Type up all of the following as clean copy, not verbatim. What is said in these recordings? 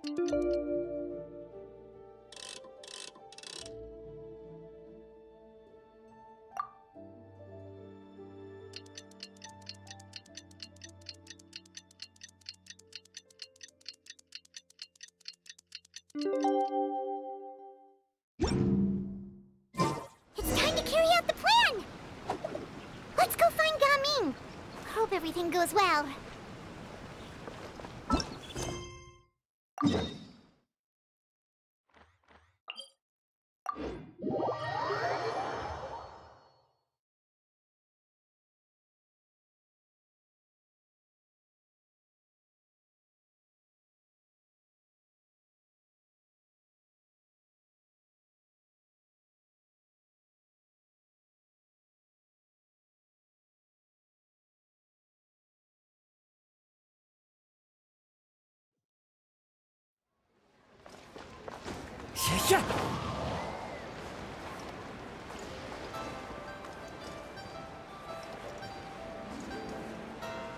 It's time to carry out the plan! Let's go find Gaming. Hope everything goes well. Yeah.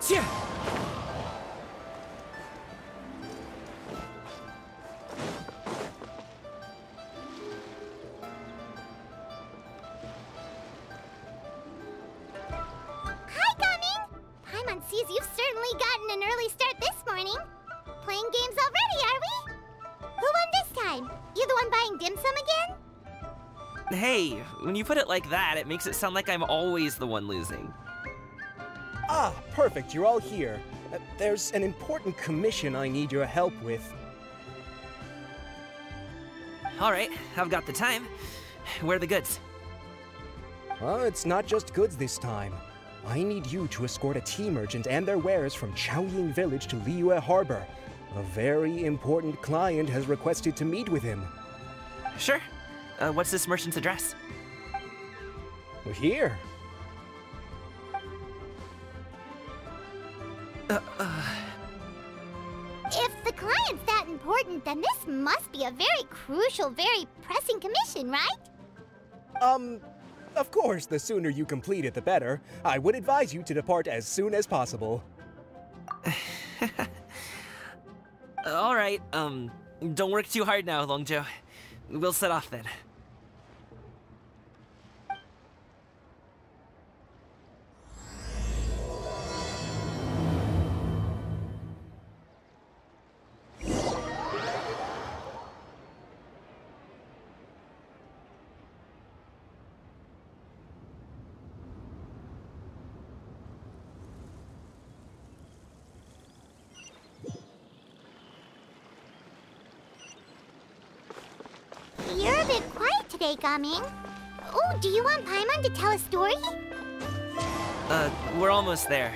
Yeah. Hi, Gaming! Paimon sees you've certainly gotten an early start this morning. Playing games already, are we? Who won this time? You the one buying dim sum again? Hey, when you put it like that, it makes it sound like I'm always the one losing. Ah, perfect, you're all here. There's an important commission I need your help with. Alright, I've got the time. Where are the goods? Well, it's not just goods this time. I need you to escort a tea merchant and their wares from Chaoying Village to Liyue Harbor. A very important client has requested to meet with him. Sure. What's this merchant's address? Here. If the client's that important, then this must be a very crucial, very pressing commission, right? Of course, the sooner you complete it, the better. I would advise you to depart as soon as possible. Alright, don't work too hard now, Longjo. We'll set off then. You're a bit quiet today, Gaming. Oh, do you want Paimon to tell a story? We're almost there.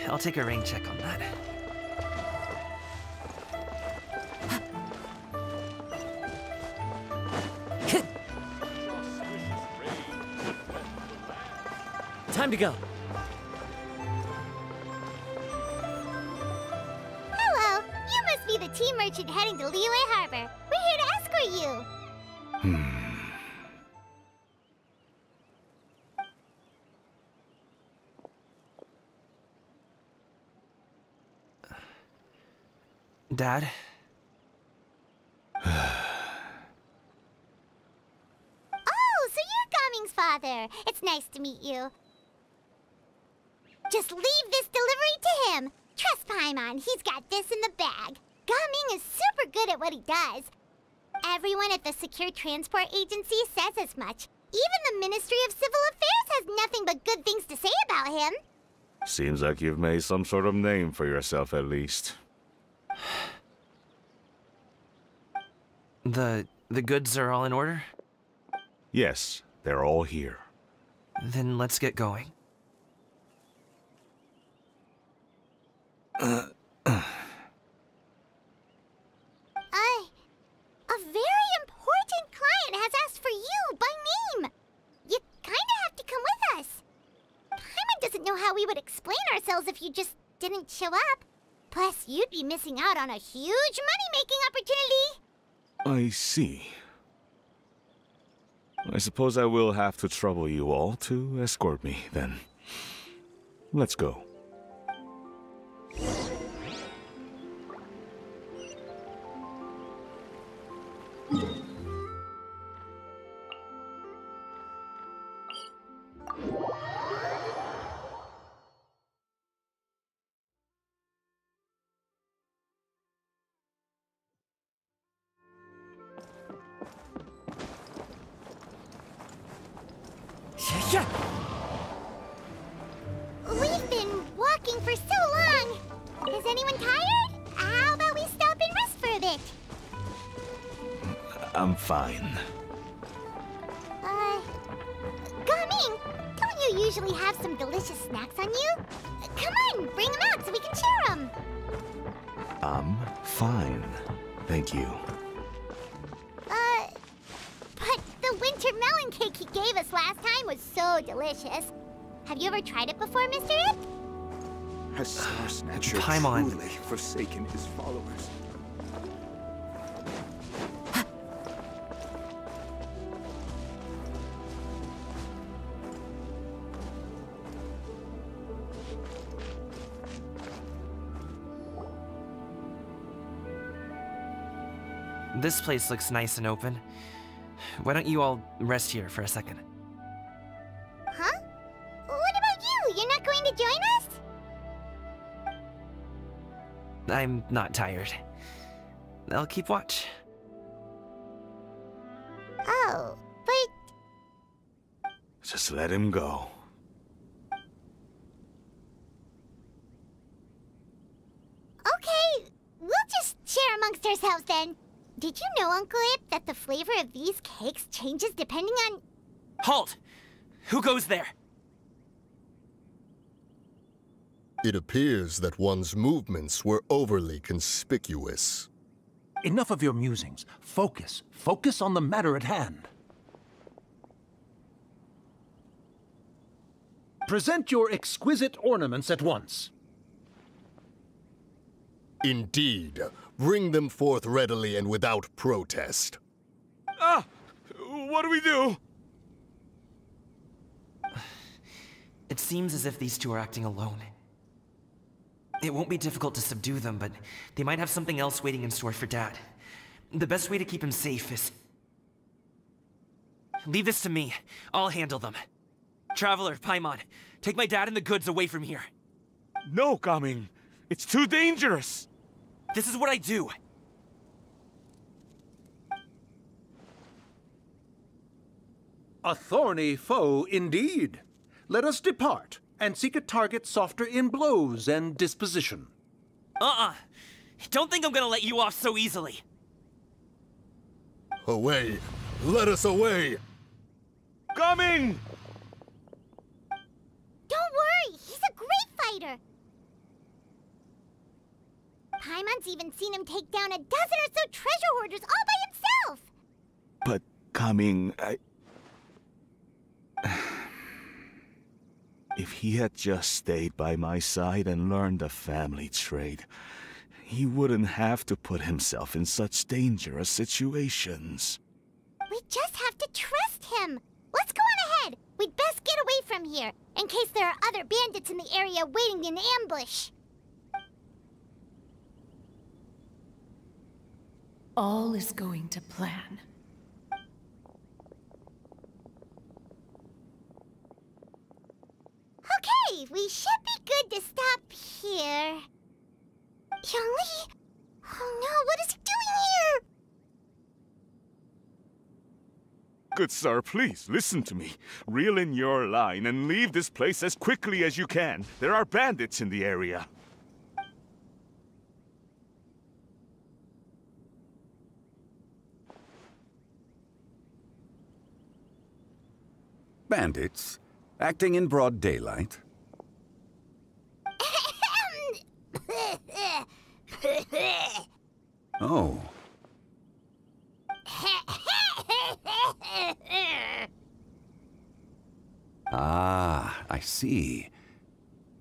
I'll take a rain check on that. Time to go. Hello, you must be the tea merchant heading to Liyue Harbor. We're here to escort you. Dad? Oh, so you're Gaming's father. It's nice to meet you. Just leave this delivery to him. Trust Paimon, he's got this in the bag. Gaming is super good at what he does. Everyone at the Secure Transport Agency says as much. Even the Ministry of Civil Affairs has nothing but good things to say about him. Seems like you've made some sort of name for yourself, at least. The goods are all in order? Yes, they're all here. Then let's get going. A very important client has asked for you by name. You kinda have to come with us. Paimon doesn't know how we would explain ourselves if you just didn't show up. Plus, you'd be missing out on a huge money-making opportunity. I see. I suppose I will have to trouble you all to escort me, then. Let's go. We've been walking for so long. Is anyone tired? How about we stop and rest for a bit? I'm fine. Gaming, don't you usually have some delicious snacks on you? Come on, bring them out so we can share them. I'm fine. Thank you. But the winter melon cake he gave us last time was so delicious. Have you ever tried it before, Mr. Ip? Has Star Snatcher Paimon. truly forsaken his followers? This place looks nice and open. Why don't you all rest here for a second? Huh? What about you? You're not going to join us? I'm not tired. I'll keep watch. Oh, but Just let him go. okay, we'll just share amongst ourselves then. Did you know, Uncle Ip, that the flavor of these cakes changes depending on... Halt! Who goes there? It appears that one's movements were overly conspicuous. Enough of your musings. Focus. Focus on the matter at hand. Present your exquisite ornaments at once. Indeed. Bring them forth readily and without protest. Ah! What do we do? It seems as if these two are acting alone. It won't be difficult to subdue them, but they might have something else waiting in store for Dad. The best way to keep him safe is... Leave this to me. I'll handle them. Traveler, Paimon, take my dad and the goods away from here. No, Gaming. It's too dangerous. This is what I do. A thorny foe indeed. Let us depart and seek a target softer in blows and disposition. Don't think I'm gonna let you off so easily. Away! Let us away! Gaming! Don't worry, he's a great fighter. Paimon's even seen him take down a dozen or so treasure hoarders all by himself. But, Gaming, If he had just stayed by my side and learned the family trade, he wouldn't have to put himself in such dangerous situations. We just have to trust him. Let's go on ahead. We'd best get away from here, in case there are other bandits in the area waiting in ambush. All is going to plan. Okay, we should be good to stop here. Youngli? Oh no, what is he doing here? Good sir, please, listen to me. Reel in your line and leave this place as quickly as you can. There are bandits in the area. Bandits? Acting in broad daylight? Oh. Ah, I see.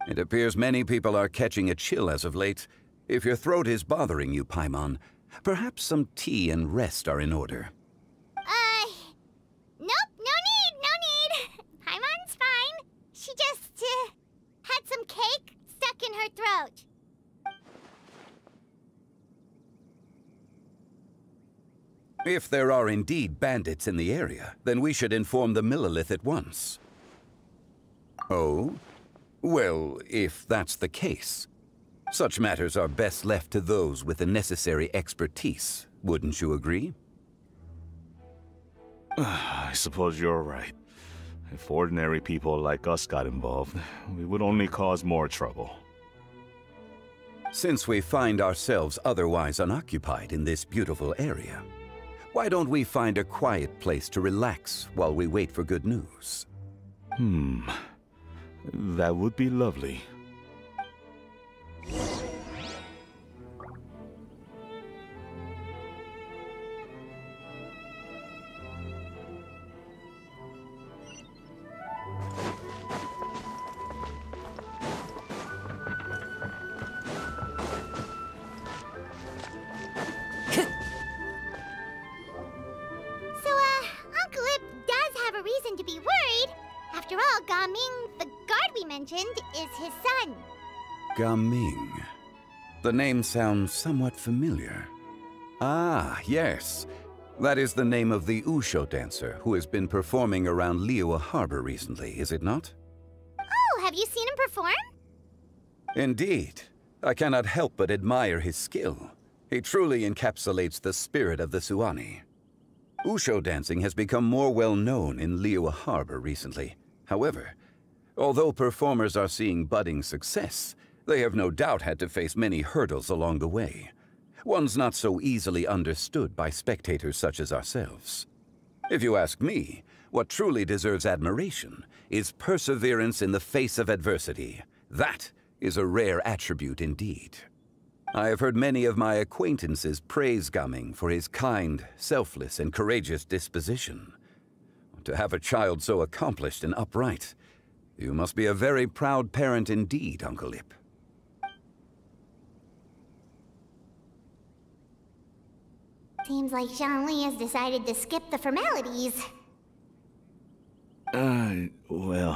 It appears many people are catching a chill as of late. If your throat is bothering you, Paimon, perhaps some tea and rest are in order. Nope, no need. Paimon's fine. She just, had some cake stuck in her throat. If there are indeed bandits in the area, then we should inform the Millilith at once. Oh? Well, if that's the case, such matters are best left to those with the necessary expertise, wouldn't you agree? I suppose you're right. If ordinary people like us got involved, we would only cause more trouble. Since we find ourselves otherwise unoccupied in this beautiful area, why don't we find a quiet place to relax while we wait for good news? That would be lovely. Uncle Ip does have a reason to be worried. After all, Gaming, the guard we mentioned, is his son. Gaming. The name sounds somewhat familiar. Ah, yes. That is the name of the Usho dancer who has been performing around Liyue Harbor recently, is it not? Oh, have you seen him perform? Indeed. I cannot help but admire his skill. He truly encapsulates the spirit of the Suani. Usho dancing has become more well known in Liyue Harbor recently. However, although performers are seeing budding success, they have no doubt had to face many hurdles along the way. Ones not so easily understood by spectators such as ourselves. If you ask me, what truly deserves admiration is perseverance in the face of adversity. That is a rare attribute indeed. I have heard many of my acquaintances praise Gaming for his kind, selfless, and courageous disposition. To have a child so accomplished and upright, you must be a very proud parent indeed, Uncle Ip. Seems like Zhongli has decided to skip the formalities. Well,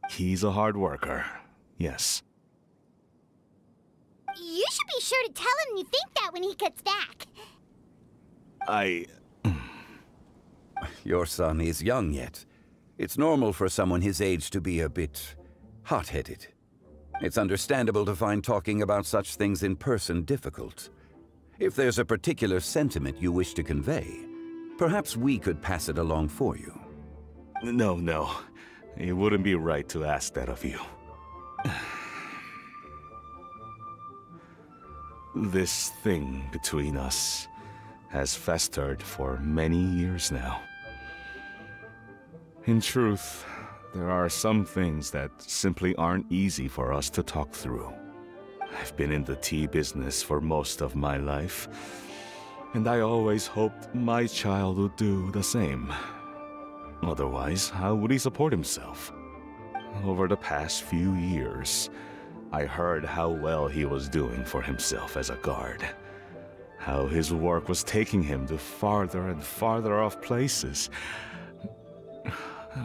he's a hard worker. Yes. You should be sure to tell him you think that when he gets back. Your son is young yet. It's normal for someone his age to be a bit hot-headed. It's understandable to find talking about such things in person difficult. If there's a particular sentiment you wish to convey, perhaps we could pass it along for you. No. It wouldn't be right to ask that of you. This thing between us has festered for many years now. In truth, there are some things that simply aren't easy for us to talk through. I've been in the tea business for most of my life, and I always hoped my child would do the same. Otherwise, how would he support himself? Over the past few years, I heard how well he was doing for himself as a guard. How his work was taking him to farther and farther off places.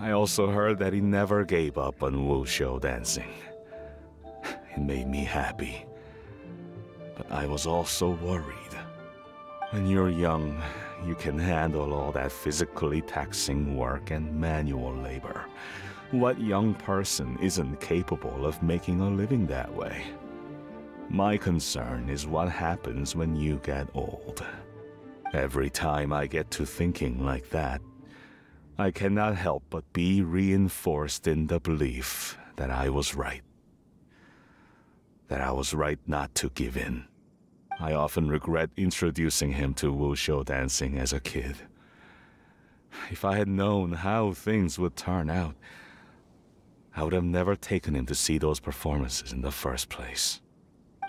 I also heard that he never gave up on wushu dancing. It made me happy. But I was also worried. When you're young, you can handle all that physically taxing work and manual labor. What young person isn't capable of making a living that way? My concern is what happens when you get old. Every time I get to thinking like that, I cannot help but be reinforced in the belief that I was right. That I was right not to give in. I often regret introducing him to wushu dancing as a kid. If I had known how things would turn out, I would have never taken him to see those performances in the first place.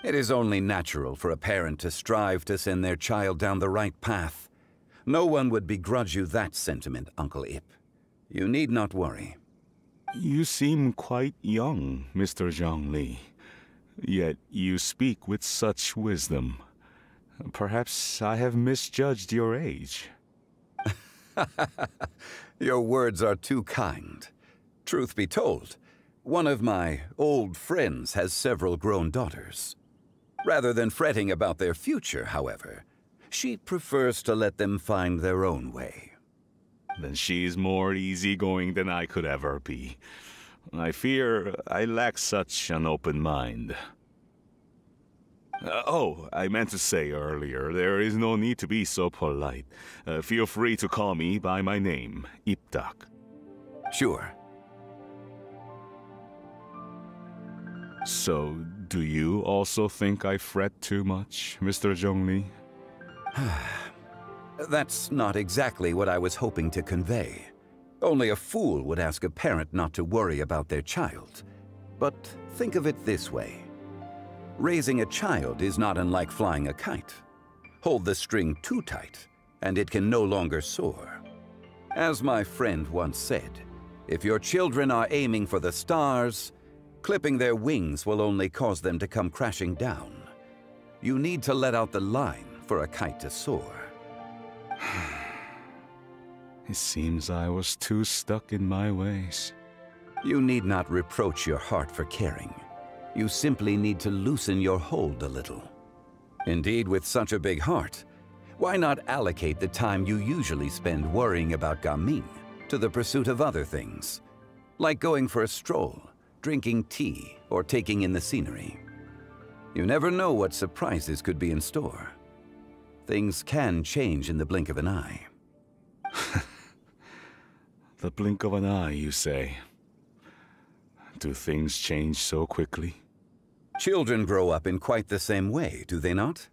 It is only natural for a parent to strive to send their child down the right path. No one would begrudge you that sentiment, Uncle Ip. You need not worry. You seem quite young, Mr. Zhongli. Yet you speak with such wisdom. Perhaps I have misjudged your age. Your words are too kind. Truth be told, one of my old friends has several grown daughters. Rather than fretting about their future, however, she prefers to let them find their own way. Then she's more easygoing than I could ever be. I fear I lack such an open mind. I meant to say earlier, there is no need to be so polite. Feel free to call me by my name, Ipdak. Sure. So, do you also think I fret too much, Mr. Zhongli? That's not exactly what I was hoping to convey. Only a fool would ask a parent not to worry about their child. But think of it this way. Raising a child is not unlike flying a kite. Hold the string too tight, and it can no longer soar. As my friend once said, if your children are aiming for the stars, clipping their wings will only cause them to come crashing down. You need to let out the line for a kite to soar. It seems I was too stuck in my ways. You need not reproach your heart for caring. You simply need to loosen your hold a little. Indeed, with such a big heart, why not allocate the time you usually spend worrying about Gaming to the pursuit of other things, like going for a stroll, drinking tea, or taking in the scenery? You never know what surprises could be in store. Things can change in the blink of an eye. The blink of an eye, you say? Do things change so quickly? Children grow up in quite the same way, do they not?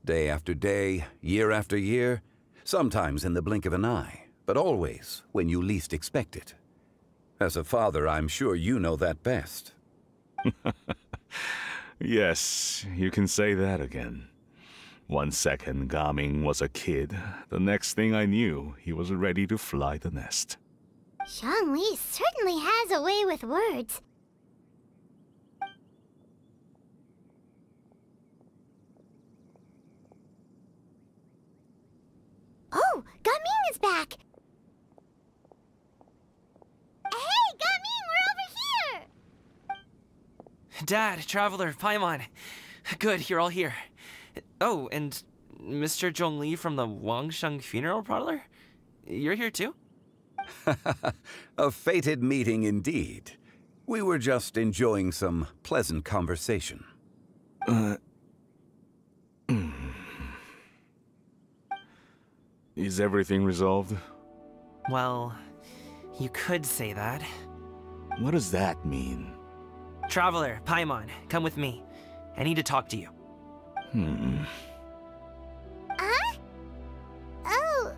Day after day, year after year, sometimes in the blink of an eye, but always when you least expect it. As a father, I'm sure you know that best. Yes, you can say that again. 1 second Gaming was a kid, the next thing I knew, he was ready to fly the nest. Zhongli certainly has a way with words. Oh, Gaming is back! Hey, Gaming, we're over here! Dad, Traveler, Paimon. Good, you're all here. Oh, and Mr. Zhongli from the Wangsheng Funeral Parlor? You're here too? A fated meeting indeed. We were just enjoying some pleasant conversation. Is everything resolved? Well, you could say that. What does that mean? Traveler, Paimon, come with me. I need to talk to you. Huh? Oh,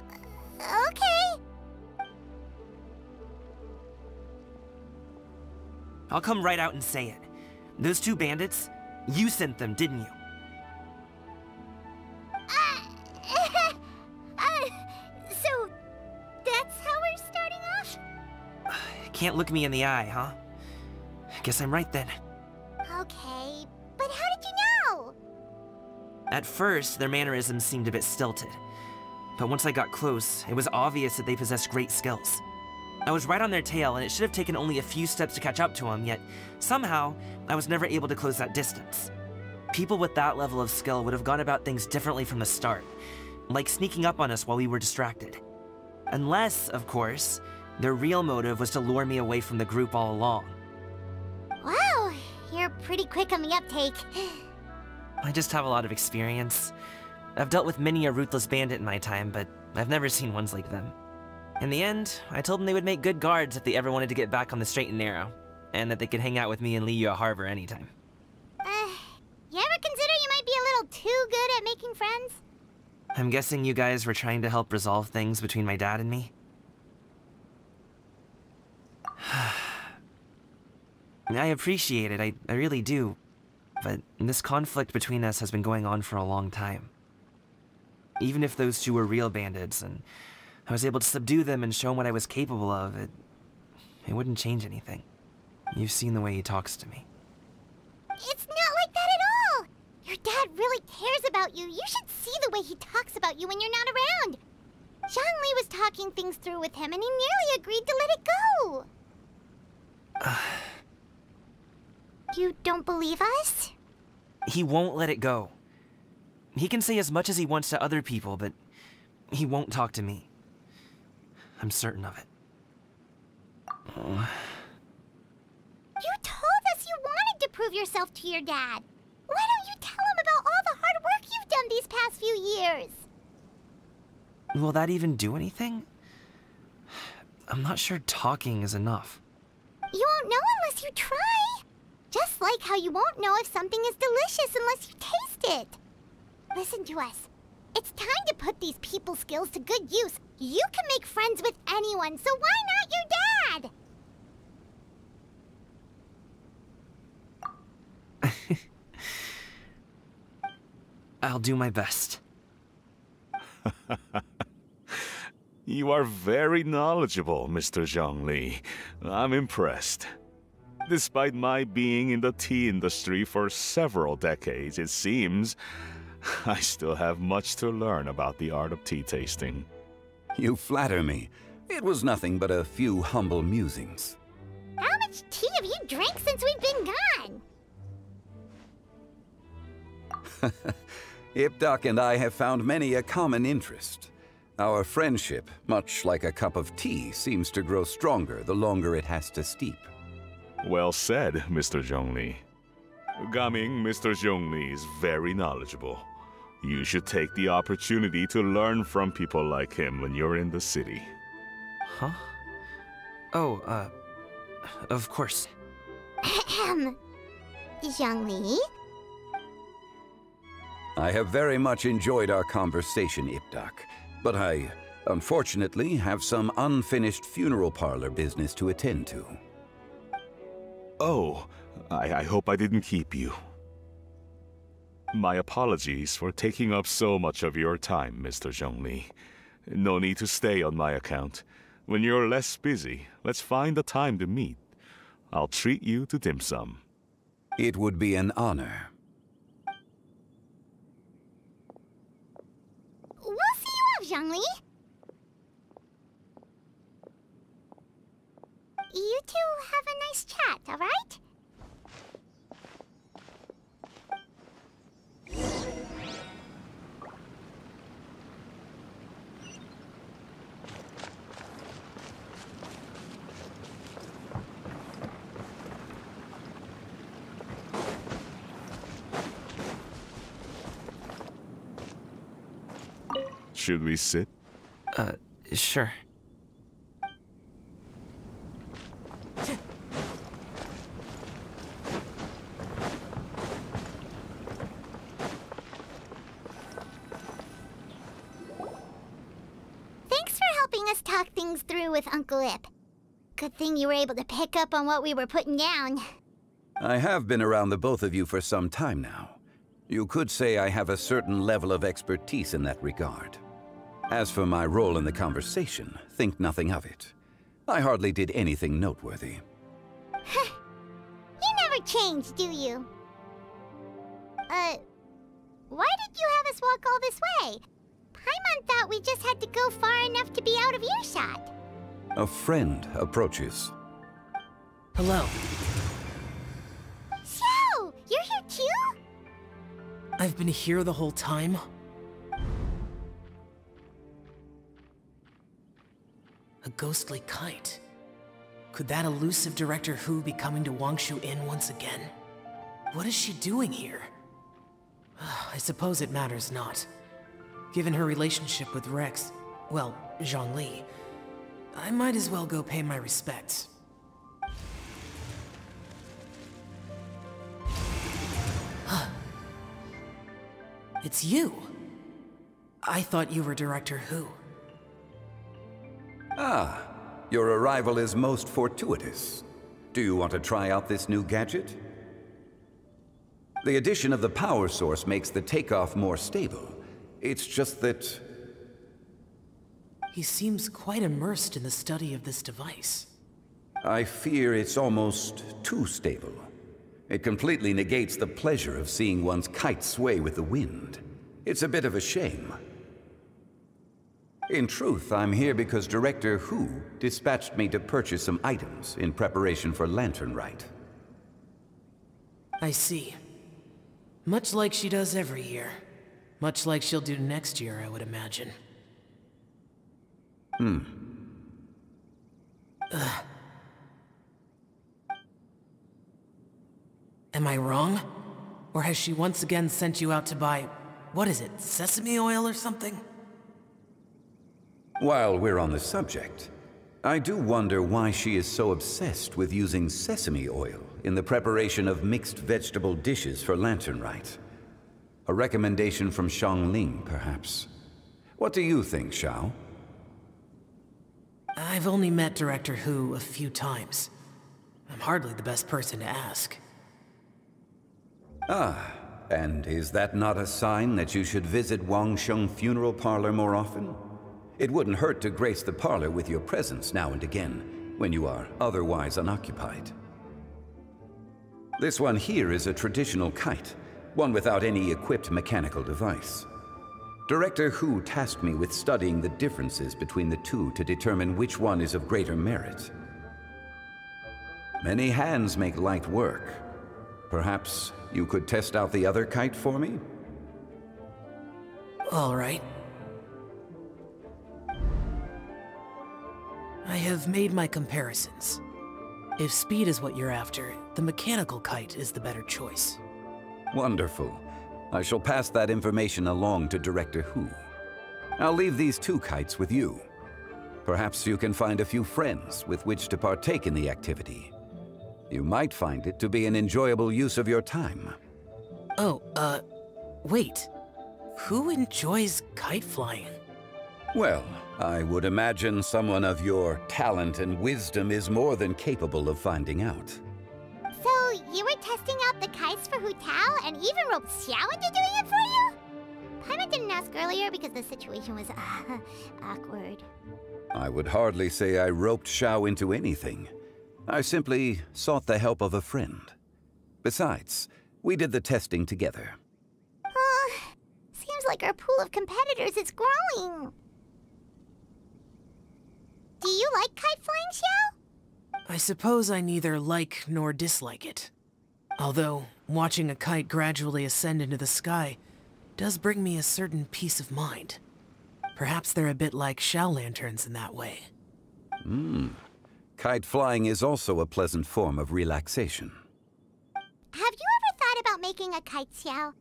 okay. I'll come right out and say it. Those two bandits, you sent them, didn't you? So that's how we're starting off? Can't look me in the eye, huh? Guess I'm right then. Okay, but how did you know? At first, their mannerisms seemed a bit stilted. But once I got close, it was obvious that they possessed great skills. I was right on their tail, and it should have taken only a few steps to catch up to them, yet somehow, I was never able to close that distance. People with that level of skill would have gone about things differently from the start, like sneaking up on us while we were distracted. Unless, of course, their real motive was to lure me away from the group all along. Wow, you're pretty quick on the uptake. I just have a lot of experience. I've dealt with many a ruthless bandit in my time, but I've never seen ones like them. In the end, I told them they would make good guards if they ever wanted to get back on the straight and narrow, and that they could hang out with me in Liyue Harbor anytime. You ever consider you might be a little too good at making friends? I'm guessing you guys were trying to help resolve things between my dad and me? I appreciate it, I really do. But this conflict between us has been going on for a long time. Even if those two were real bandits, and I was able to subdue them and show them what I was capable of, it wouldn't change anything. You've seen the way he talks to me. It's not like that at all! Your dad really cares about you. You should see the way he talks about you when you're not around. Zhongli was talking things through with him, and he nearly agreed to let it go. You don't believe us? He won't let it go. He can say as much as he wants to other people, but he won't talk to me. I'm certain of it. You told us you wanted to prove yourself to your dad. Why don't you tell him about all the hard work you've done these past few years? Will that even do anything? I'm not sure talking is enough. You won't know unless you try. Just like how you won't know if something is delicious unless you taste it. Listen to us. It's time to put these people skills to good use. You can make friends with anyone, so why not your dad? I'll do my best. You are very knowledgeable, Mr. Zhongli. I'm impressed. Despite my being in the tea industry for several decades, it seems I still have much to learn about the art of tea tasting. You flatter me. It was nothing but a few humble musings. How much tea have you drank since we've been gone? Ipdak and I have found many a common interest. Our friendship, much like a cup of tea, seems to grow stronger the longer it has to steep. Well said, Mr. Zhongli. Gaming, Mr. Zhongli is very knowledgeable. You should take the opportunity to learn from people like him when you're in the city. Huh? Oh, of course. Ahem. Zhongli? I have very much enjoyed our conversation, Ipdak, but I, unfortunately, have some unfinished funeral parlor business to attend to. Oh, I hope I didn't keep you. My apologies for taking up so much of your time, Mr. Zhongli. No need to stay on my account. When you're less busy, let's find a time to meet. I'll treat you to dim sum. It would be an honor. We'll see you off, Zhongli. You two have a nice chat, all right? Should we sit? Sure. Thanks for helping us talk things through with Uncle Ip. Good thing you were able to pick up on what we were putting down. I have been around the both of you for some time now. You could say I have a certain level of expertise in that regard. As for my role in the conversation, think nothing of it. I hardly did anything noteworthy. You never change, do you? Why did you have us walk all this way? Paimon thought we just had to go far enough to be out of earshot. A friend approaches. Hello. So, you're here too? I've been here the whole time? A ghostly kite. Could that elusive Director Hu be coming to Wangshu Inn once again? What is she doing here? I suppose it matters not. Given her relationship with Rex, well, Zhongli, I might as well go pay my respects. It's you! I thought you were Director Hu. Ah, your arrival is most fortuitous. Do you want to try out this new gadget? The addition of the power source makes the takeoff more stable. It's just that... He seems quite immersed in the study of this device. I fear it's almost too stable. It completely negates the pleasure of seeing one's kite sway with the wind. It's a bit of a shame. In truth, I'm here because Director Hu dispatched me to purchase some items in preparation for Lantern Rite. I see. Much like she does every year. Much like she'll do next year, I would imagine. Am I wrong? Or has she once again sent you out to buy, what is it, sesame oil or something? While we're on the subject, I do wonder why she is so obsessed with using sesame oil in the preparation of mixed vegetable dishes for Lantern Rite. A recommendation from Xiangling, perhaps. What do you think, Xiao? I've only met Director Hu a few times. I'm hardly the best person to ask. Ah, and is that not a sign that you should visit Wangsheng Funeral Parlor more often? It wouldn't hurt to grace the parlor with your presence now and again, when you are otherwise unoccupied. This one here is a traditional kite, one without any equipped mechanical device. Director Hu tasked me with studying the differences between the two to determine which one is of greater merit. Many hands make light work. Perhaps you could test out the other kite for me? All right. I have made my comparisons. If speed is what you're after, the mechanical kite is the better choice. Wonderful. I shall pass that information along to Director Hu. I'll leave these two kites with you. Perhaps you can find a few friends with which to partake in the activity. You might find it to be an enjoyable use of your time. Oh, wait. Who enjoys kite flying? Well, I would imagine someone of your talent and wisdom is more than capable of finding out. So, you were testing out the kites for Hu Tao and even roped Xiao into doing it for you? Paimon didn't ask earlier because the situation was, awkward. I would hardly say I roped Xiao into anything. I simply sought the help of a friend. Besides, we did the testing together. Seems like our pool of competitors is growing. Do you like kite flying, Xiao? I suppose I neither like nor dislike it. Although, watching a kite gradually ascend into the sky does bring me a certain peace of mind. Perhaps they're a bit like Xiao lanterns in that way. Kite flying is also a pleasant form of relaxation. Have you ever thought about making a kite, Xiao?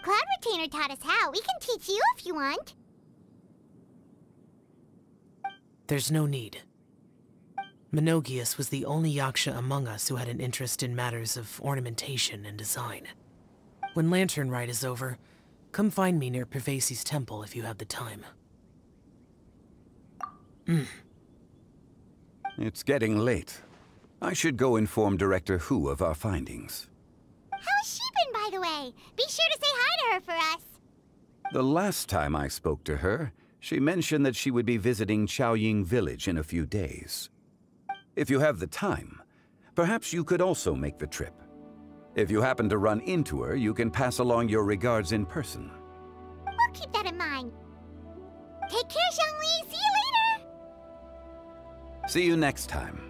Cloud Retainer taught us how. We can teach you if you want. There's no need. Menogias was the only Yaksha among us who had an interest in matters of ornamentation and design. When Lantern Rite is over, come find me near Pervasi's temple if you have the time. It's getting late. I should go inform Director Hu of our findings. How's she been, by the way? Be sure to say hi to her for us. The last time I spoke to her, she mentioned that she would be visiting Chaoying Village in a few days. If you have the time, perhaps you could also make the trip. If you happen to run into her, you can pass along your regards in person. We'll keep that in mind. Take care, Xiangli. See you later. See you next time.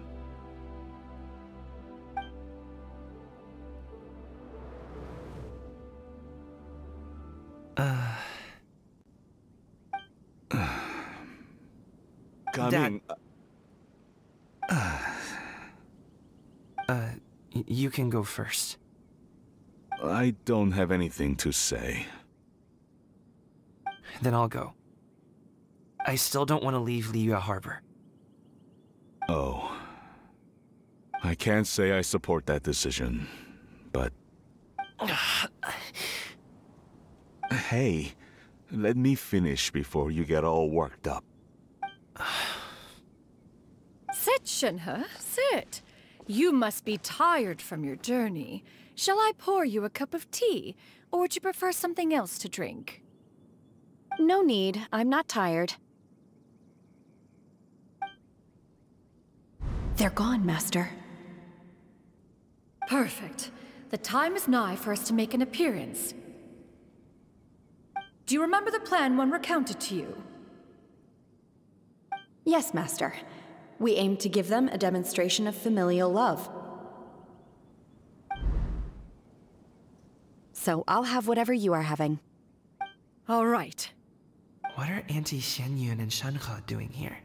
Coming. You can go first. I don't have anything to say. Then I'll go. I still don't want to leave Liyue Harbor. Oh. I can't say I support that decision, but... Hey, let me finish before you get all worked up. Sit, Shenhe, sit. You must be tired from your journey. Shall I pour you a cup of tea, or would you prefer something else to drink? No need. I'm not tired. They're gone, Master. Perfect. The time is nigh for us to make an appearance. Do you remember the plan when recounted to you? Yes, Master. We aim to give them a demonstration of familial love. So I'll have whatever you are having. All right. What are Auntie Xianyun and Shenhe doing here?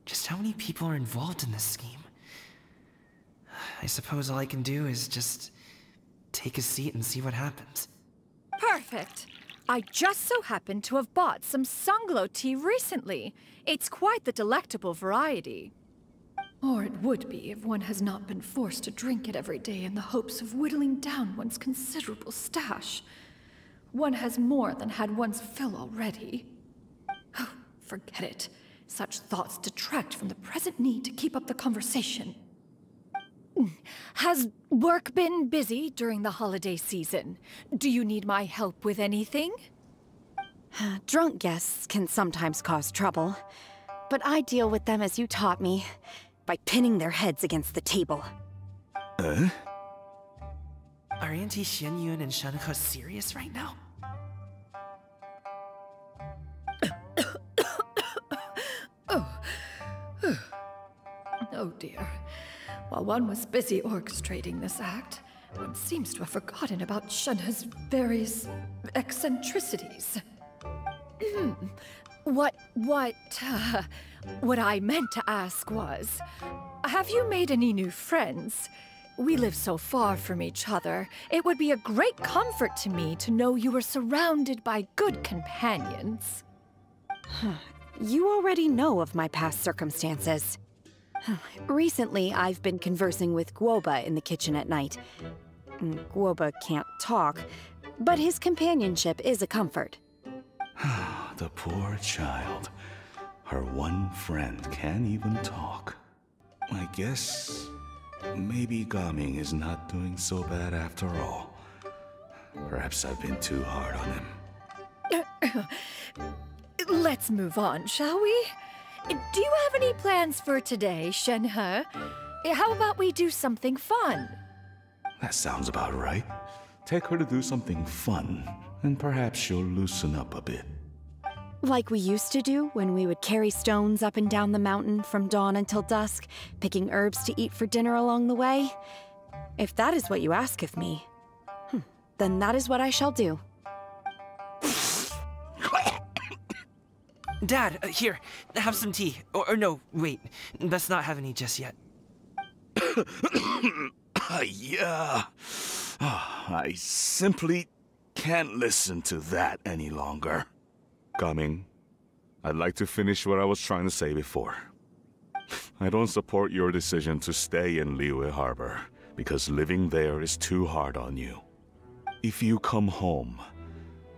Just how many people are involved in this scheme? I suppose all I can do is just take a seat and see what happens. Perfect. I just so happen to have bought some Sunglow tea recently. It's quite the delectable variety. Or it would be if one has not been forced to drink it every day in the hopes of whittling down one's considerable stash. One has more than had one's fill already. Oh, forget it. Such thoughts detract from the present need to keep up the conversation. Has work been busy during the holiday season? Do you need my help with anything? Drunk guests can sometimes cause trouble, but I deal with them as you taught me, by pinning their heads against the table. Are Auntie Xianyun and Shenhe serious right now? Oh dear. While one was busy orchestrating this act, one seems to have forgotten about Shenhe's various eccentricities. What I meant to ask was, have you made any new friends? We live so far from each other. It would be a great comfort to me to know you were surrounded by good companions. You already know of my past circumstances. Recently, I've been conversing with Guoba in the kitchen at night. Guoba can't talk, but his companionship is a comfort. The poor child. Her one friend can't even talk. I guess maybe Gaming is not doing so bad after all. Perhaps I've been too hard on him. Let's move on, shall we? Do you have any plans for today, Shenhe? How about we do something fun? That sounds about right. Take her to do something fun, and perhaps she'll loosen up a bit. Like we used to do when we would carry stones up and down the mountain from dawn until dusk, picking herbs to eat for dinner along the way? If that is what you ask of me, then that is what I shall do. Dad, here, have some tea. Or no, wait, let's not have any just yet. Yeah. I simply can't listen to that any longer. Gaming, I'd like to finish what I was trying to say before. I don't support your decision to stay in Liyue Harbor, because living there is too hard on you. If you come home,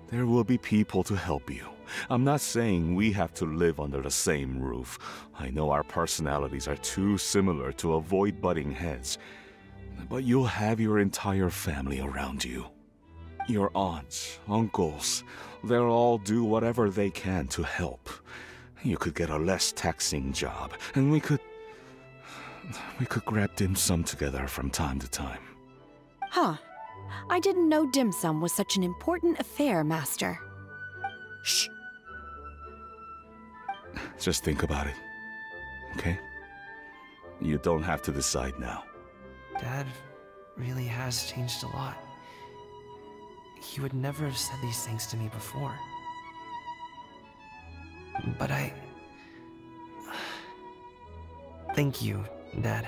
there will be people to help you. I'm not saying we have to live under the same roof. I know our personalities are too similar to avoid butting heads. But you'll have your entire family around you. Your aunts, uncles, they'll all do whatever they can to help. You could get a less taxing job, and we could grab dim sum together from time to time. Huh. I didn't know dim sum was such an important affair, Master. Shh. Just think about it, okay? You don't have to decide now. Dad really has changed a lot. He would never have said these things to me before. But thank you, Dad.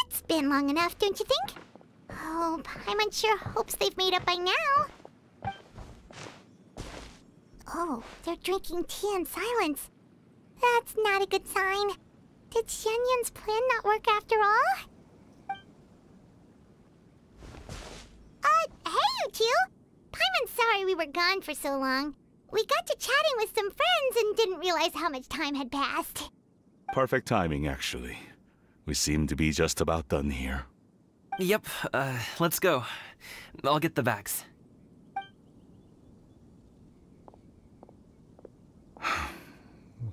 It's been long enough, don't you think? Oh, Paimon sure hopes they've made up by now. Oh, they're drinking tea in silence. That's not a good sign. Did Xianyun's plan not work after all? Hey, you two! Paimon's sorry we were gone for so long. We got to chatting with some friends and didn't realize how much time had passed. Perfect timing, actually. We seem to be just about done here. Yep, let's go. I'll get the bags.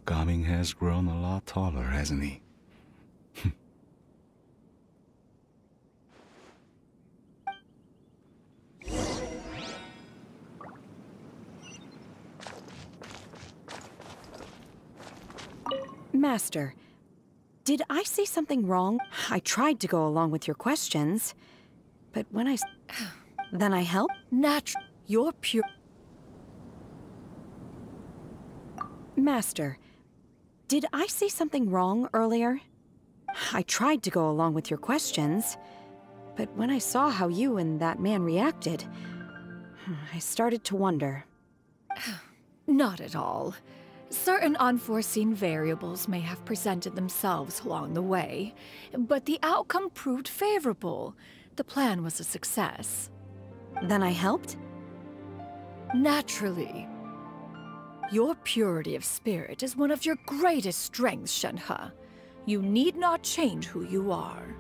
Gaming has grown a lot taller, hasn't he? Master, did I say something wrong? I tried to go along with your questions, but when then I help? You're pure. Master, did I say something wrong earlier? I tried to go along with your questions, But when I saw how you and that man reacted, I started to wonder. Not at all. Certain unforeseen variables may have presented themselves along the way, but the outcome proved favorable. The plan was a success. Then I helped? Naturally. Your purity of spirit is one of your greatest strengths, Shenhe. You need not change who you are.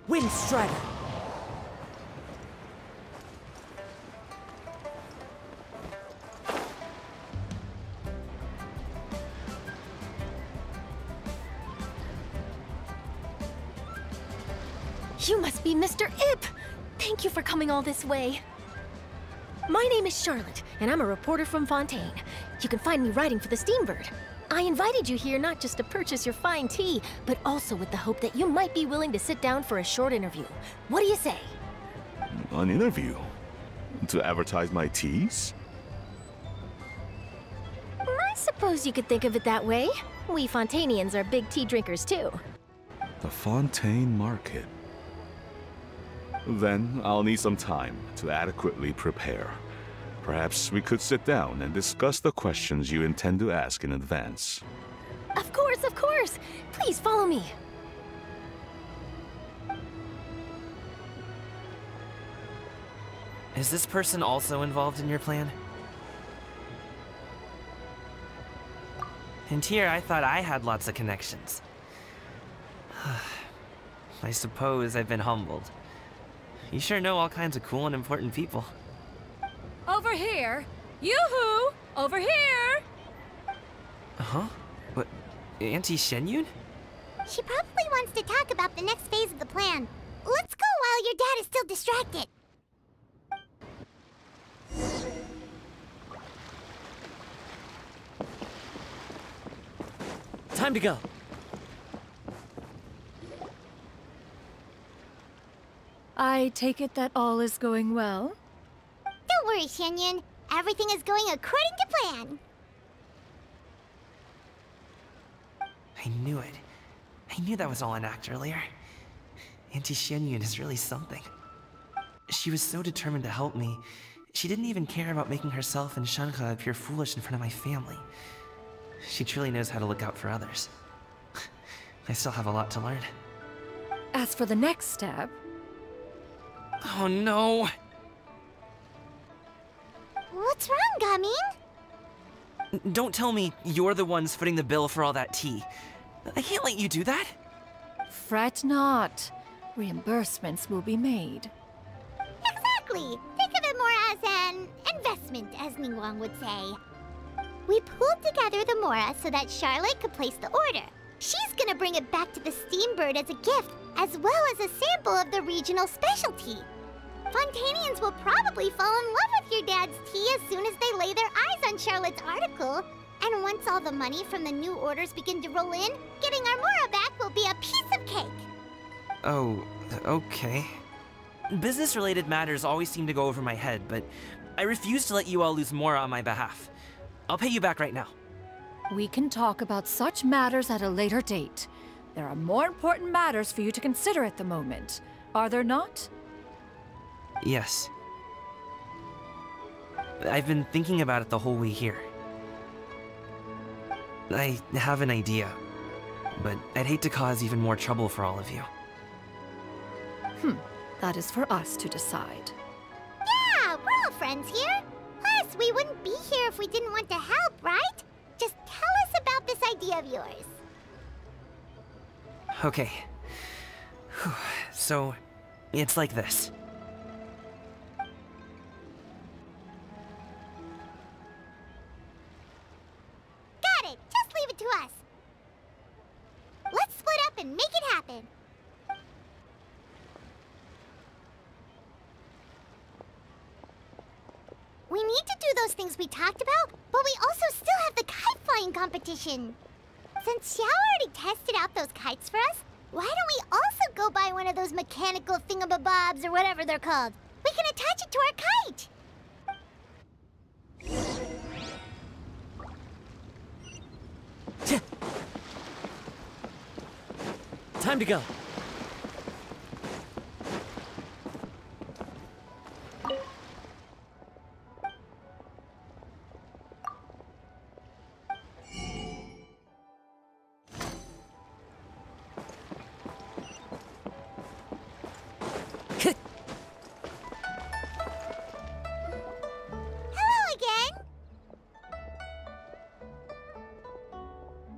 Windstrider! You must be Mr. Ip! Thank you for coming all this way. My name is Charlotte, and I'm a reporter from Fontaine. You can find me writing for the Steambird. I invited you here not just to purchase your fine tea, but also with the hope that you might be willing to sit down for a short interview. What do you say? An interview? To advertise my teas? I suppose you could think of it that way. We Fontainians are big tea drinkers too. The Fontaine Market. Then I'll need some time to adequately prepare. Perhaps we could sit down and discuss the questions you intend to ask in advance. Of course, of course! Please follow me. Is this person also involved in your plan? And here I thought I had lots of connections. I suppose I've been humbled. You sure know all kinds of cool and important people. Over here! Yoo-hoo! Over here! Huh? What? Auntie Shenyun? She probably wants to talk about the next phase of the plan. Let's go while your dad is still distracted. Time to go. I take it that all is going well? Don't worry, Shenyun. Everything is going according to plan. I knew it. I knew that was all an act earlier. Auntie Shenyun is really something. She was so determined to help me. She didn't even care about making herself and Shenhe appear foolish in front of my family. She truly knows how to look out for others. I still have a lot to learn. As for the next step... Oh no! What's wrong, Gamin? Don't tell me you're the ones footing the bill for all that tea. I can't let you do that. Fret not. Reimbursements will be made. Exactly! Think of it more as an investment, as Ningguang would say. We pooled together the Mora so that Charlotte could place the order. She's gonna bring it back to the Steambird as a gift, as well as a sample of the regional specialty. Fontainians will probably fall in love with your dad's tea as soon as they lay their eyes on Charlotte's article. And once all the money from the new orders begin to roll in, getting our Mora back will be a piece of cake. Oh, okay. Business-related matters always seem to go over my head, but I refuse to let you all lose Mora on my behalf. I'll pay you back right now. We can talk about such matters at a later date. There are more important matters for you to consider at the moment, are there not? Yes. I've been thinking about it the whole way here. I have an idea, but I'd hate to cause even more trouble for all of you. That is for us to decide. Yeah, we're all friends here. Plus, we wouldn't be here if we didn't want to help, right? Just tell us about this idea of yours. Okay. So, it's like this. Got it! Just leave it to us. Let's split up and make it happen. We need to do those things we talked about, but we also still have the kite flying competition. Since Xiao already tested out those kites for us, Why don't we also go buy one of those mechanical thingamabobs or whatever they're called? We can attach it to our kite! Time to go.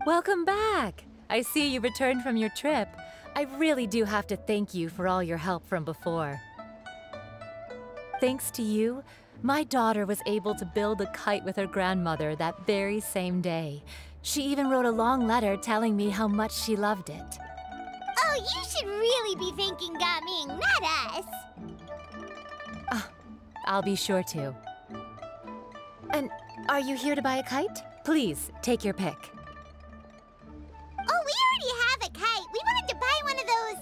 Welcome back! I see you returned from your trip. I really do have to thank you for all your help from before. Thanks to you, my daughter was able to build a kite with her grandmother that very same day. She even wrote a long letter telling me how much she loved it. Oh, you should really be thanking Gaming, not us! I'll be sure to. And are you here to buy a kite? Please, take your pick. Oh, we already have a kite. We wanted to buy one of those,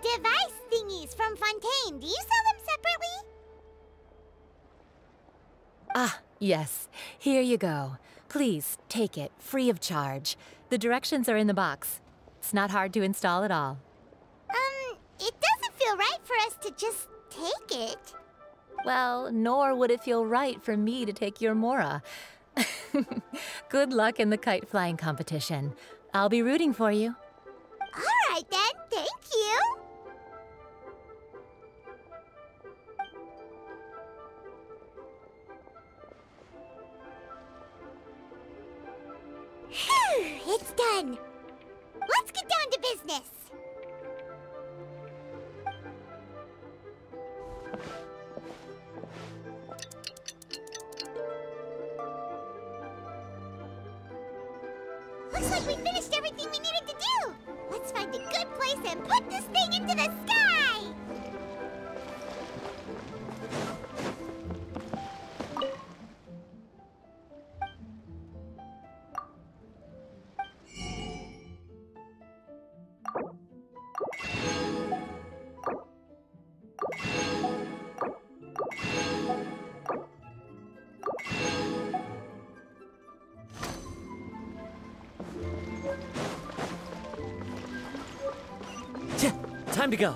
device thingies from Fontaine. Do you sell them separately? Yes. Here you go. Please, take it, free of charge. The directions are in the box. It's not hard to install at all. It doesn't feel right for us to just take it. Well, nor would it feel right for me to take your Mora. Good luck in the kite flying competition. I'll be rooting for you. All right then, thank you. Phew, it's done. Let's get down to business. Looks like we finished everything we needed to do. Let's find a good place and put this thing into the sky. Time to go.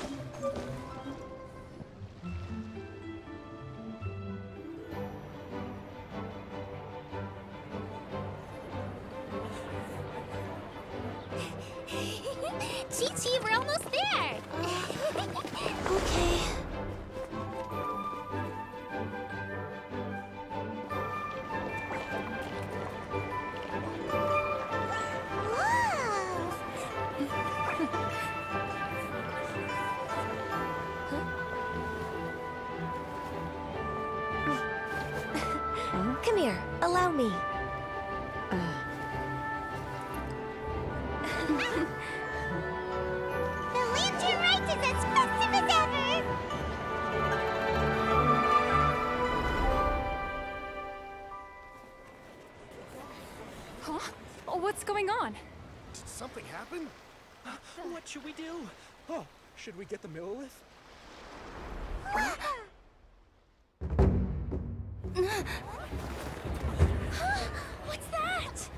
Chi-Chi, we're almost there. Okay. Come here, allow me. The Lantern Rite is as festive as ever! Huh? Oh, what's going on? Did something happen? What should we do? Oh, should we get the Millilith? What's that?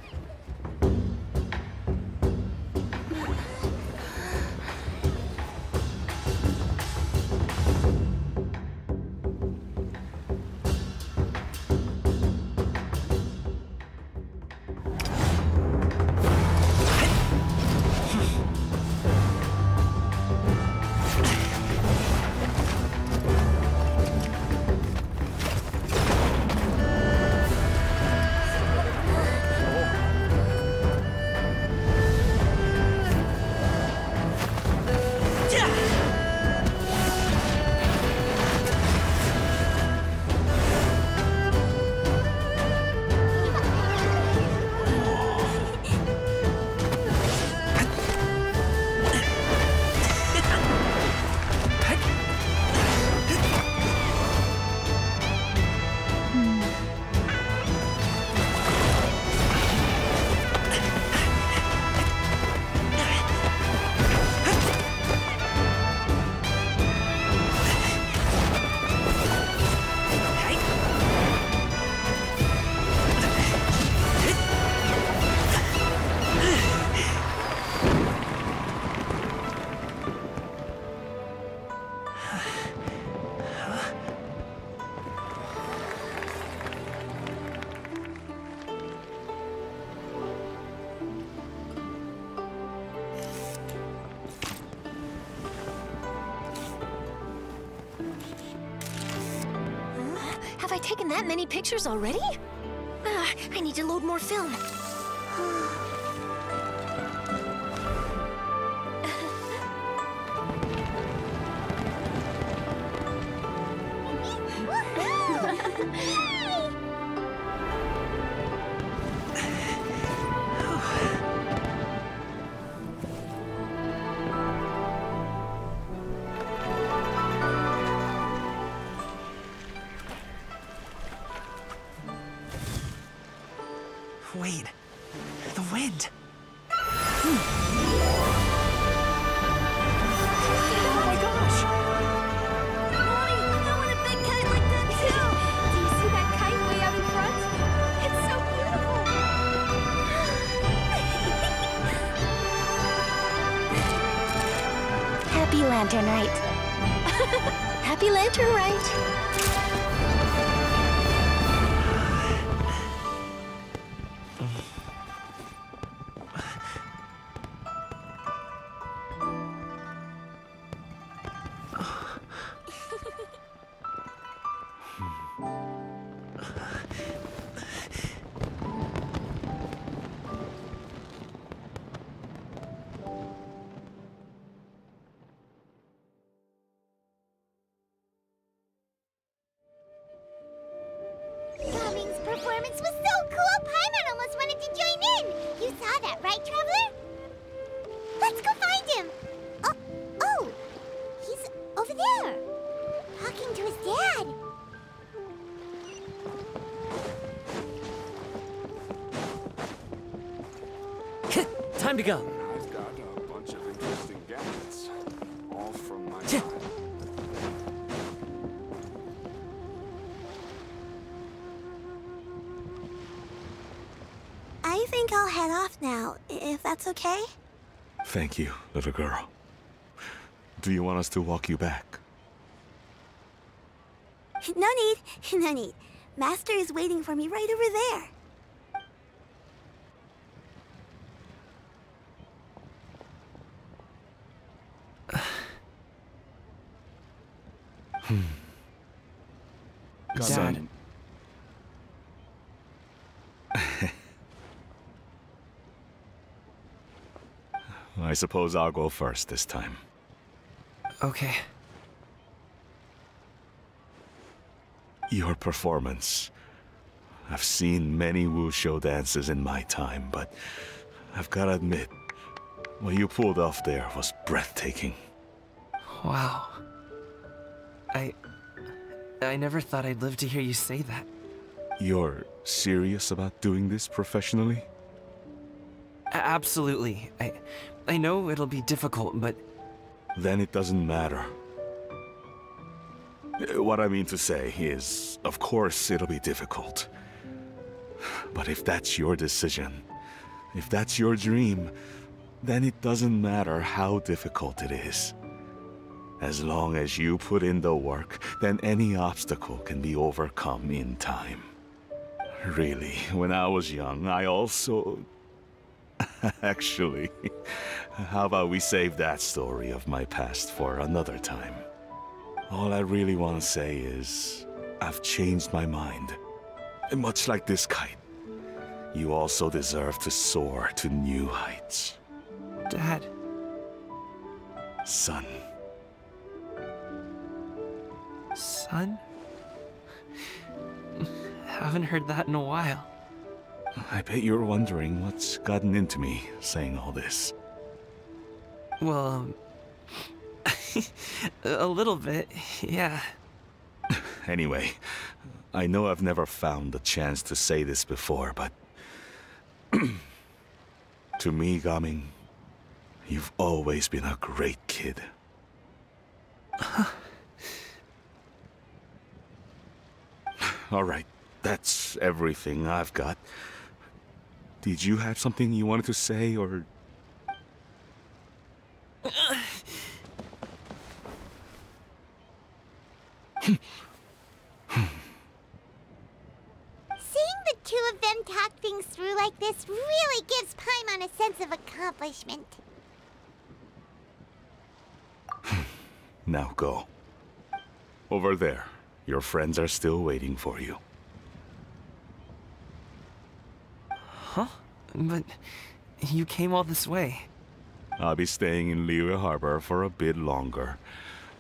Have I taken that many pictures already? I need to load more film. Wait, the wind. Oh my gosh! Mommy, I want a big kite like that too! Do you see that kite way out in front? It's so beautiful! Happy Lantern Rite. Happy Lantern Rite! Gaming's performance was so cool, Paimon almost wanted to join in! You saw that, right, Traveler? Let's go find him! Oh! He's over there! Talking to his dad! Time to go. I've got a bunch of interesting gadgets, all from my time. I think I'll head off now, if that's okay? Thank you, little girl. Do you want us to walk you back? No need. Master is waiting for me right over there. Dad. I suppose I'll go first this time. Okay. Your performance. I've seen many wushou dances in my time, but I've gotta admit, what you pulled off there was breathtaking. Wow. I never thought I'd live to hear you say that. You're serious about doing this professionally? Absolutely. I know it'll be difficult, but... Then it doesn't matter. What I mean to say is, of course it'll be difficult. But if that's your decision, if that's your dream, then it doesn't matter how difficult it is. As long as you put in the work, then any obstacle can be overcome in time. Really, when I was young, I also... Actually, how about we save that story of my past for another time? All I really want to say is, I've changed my mind. And much like this kite, you also deserve to soar to new heights. Dad. Son. Son? Haven't heard that in a while. I bet you're wondering what's gotten into me saying all this. Well, a little bit, yeah. Anyway, I know I've never found the chance to say this before, but... to me, Gaming, you've always been a great kid. Alright, that's everything I've got. Did you have something you wanted to say, or... Seeing the two of them talk things through like this really gives Paimon a sense of accomplishment. Now go. Over there. Your friends are still waiting for you. Huh? But you came all this way. I'll be staying in Liyue Harbor for a bit longer.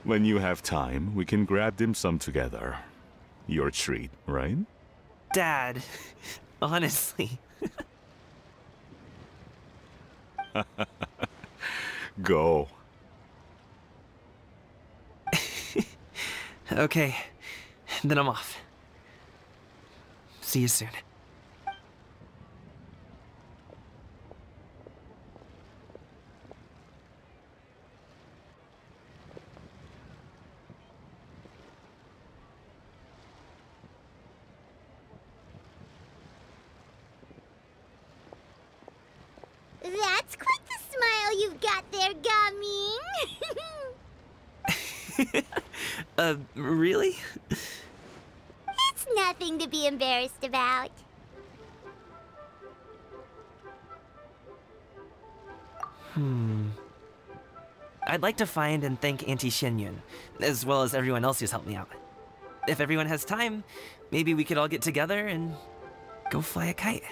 When you have time, we can grab dim sum together. Your treat, right? Dad, honestly. Go. Okay, then I'm off. See you soon. That's quite the smile you've got there, Gaming. Really? It's nothing to be embarrassed about. I'd like to find and thank Auntie Xinyun, as well as everyone else who's helped me out. If everyone has time, maybe we could all get together and go fly a kite.